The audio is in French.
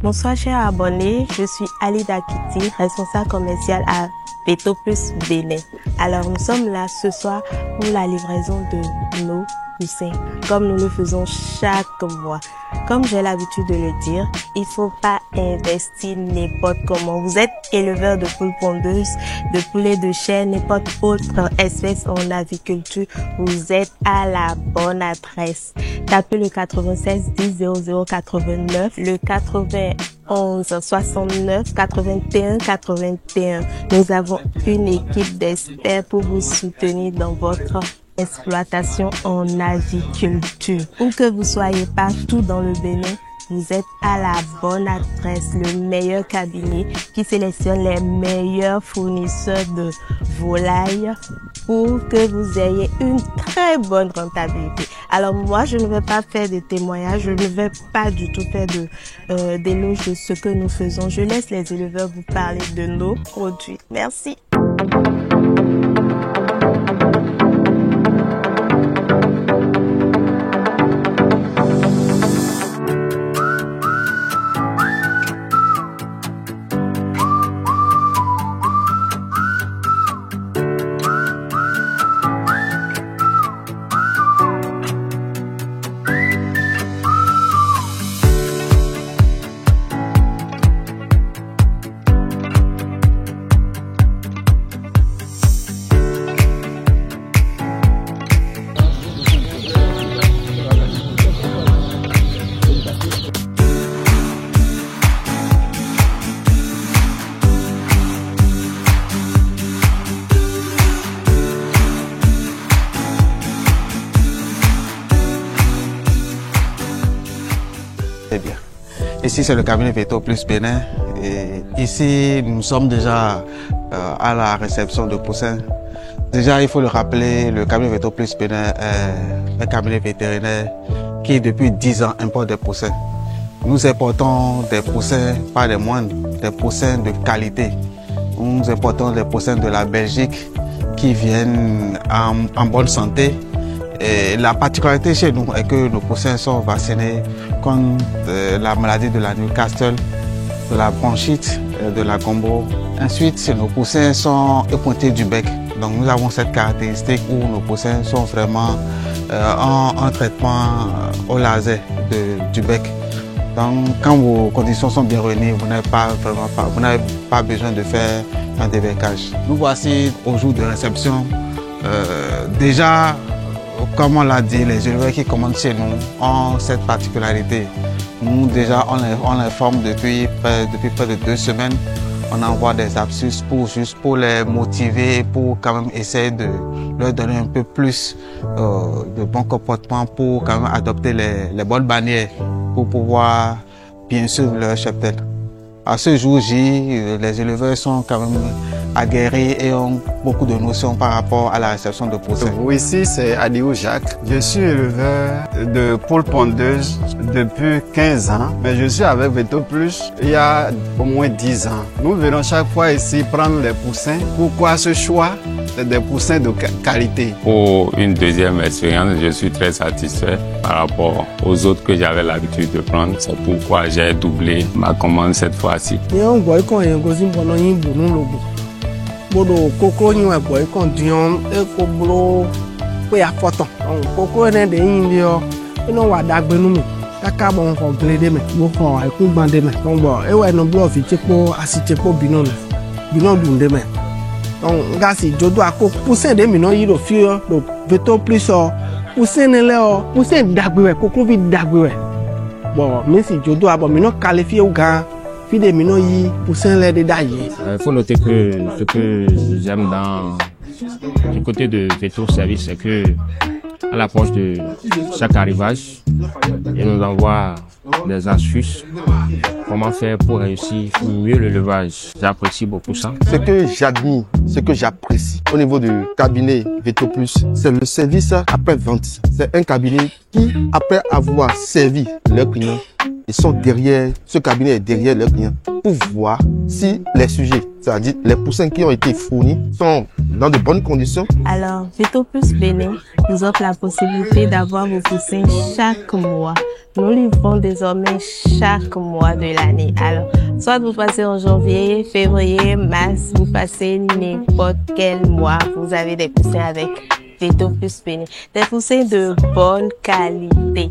Bonsoir chers abonnés, je suis Alida Kiti, responsable commercial à Veto Plus Bénin. Alors nous sommes là ce soir pour la livraison de nos poussins, comme nous le faisons chaque mois. Comme j'ai l'habitude de le dire, il faut pas investir n'importe comment. Vous êtes éleveur de poules pondeuses, de poulets de chair, n'importe autre espèce en aviculture, vous êtes à la bonne adresse. Tapez le 96 10 00 89, le 91 69 81 81. Nous avons une équipe d'experts pour vous soutenir dans votre exploitation en aviculture. Où que vous soyez partout dans le Bénin, vous êtes à la bonne adresse, le meilleur cabinet qui sélectionne les meilleurs fournisseurs de volailles pour que vous ayez une très bonne rentabilité. Alors moi, je ne vais pas faire de témoignages, je ne vais pas du tout faire d'éloge de ce que nous faisons. Je laisse les éleveurs vous parler de nos produits. Merci. Bien. Ici c'est le cabinet Veto Plus Bénin et ici nous sommes déjà à la réception de poussins. Déjà il faut le rappeler, le cabinet Veto Plus Bénin est un cabinet vétérinaire qui depuis 10 ans importe des poussins. Nous importons des poussins, pas des moindres, des poussins de qualité. Nous importons des poussins de la Belgique qui viennent en bonne santé. Et la particularité chez nous est que nos poussins sont vaccinés contre la maladie de la Newcastle, de la bronchite, de la gombo. Ensuite, nos poussins sont épointés du bec. Donc nous avons cette caractéristique où nos poussins sont vraiment en traitement au laser du bec. Donc quand vos conditions sont bien réunies, vous n'avez pas besoin de faire un débecage. Nous voici au jour de réception. Déjà, comme on l'a dit, les éleveurs qui commandent chez nous ont cette particularité. Nous, déjà, on les forme depuis près de 2 semaines. On envoie des abscesses pour les motiver, pour quand même essayer de leur donner un peu plus de bon comportement, pour quand même adopter les bonnes manières, pour pouvoir bien suivre leur cheptel. À ce jour-ci, les éleveurs sont quand même aguerris et ont beaucoup de notions par rapport à la réception de poussins. Ici, c'est Adio Jacques. Je suis éleveur de poules pondeuses depuis 15 ans, mais je suis avec Veto Plus il y a au moins 10 ans. Nous venons chaque fois ici prendre les poussins. Pourquoi ce choix? C'est des poussins de qualité. Pour une deuxième expérience, je suis très satisfait par rapport aux autres que j'avais l'habitude de prendre. C'est pourquoi j'ai doublé ma commande cette fois-ci. Bodo koko ni wa boy kon dion e ko blo pe afoton koko ne de yin dio ino wa dagbe nu mi kaka bon ko glede me mo ko ai ku bande me don bo e wa no blo fi chepo asi chepo bino dunde me don ngasi jodo ako pousin de mi no yiro fi o do Veto Plus o pousin ne le o pousin dagbe we koko fi dagbe we bo mi si jodo abo mi no qualifier ou gan. Il faut noter que ce que j'aime du côté de Veto Service, c'est que à l'approche de chaque arrivage, il nous envoie des astuces, comment faire pour réussir mieux l'élevage. J'apprécie beaucoup ça. Ce que j'admire, ce que j'apprécie au niveau du cabinet Veto Plus, c'est le service après-vente. C'est un cabinet qui, après avoir servi leurs clients, ils sont derrière, ce cabinet est derrière leurs clients pour voir si les sujets, c'est-à-dire les poussins qui ont été fournis, sont dans de bonnes conditions. Alors, Veto Plus Bénin vous offre la possibilité d'avoir vos poussins chaque mois. Nous livrons désormais chaque mois de l'année. Alors, soit vous passez en janvier, février, mars, vous passez n'importe quel mois, vous avez des poussins avec Veto Plus Bénin. Des poussins de bonne qualité.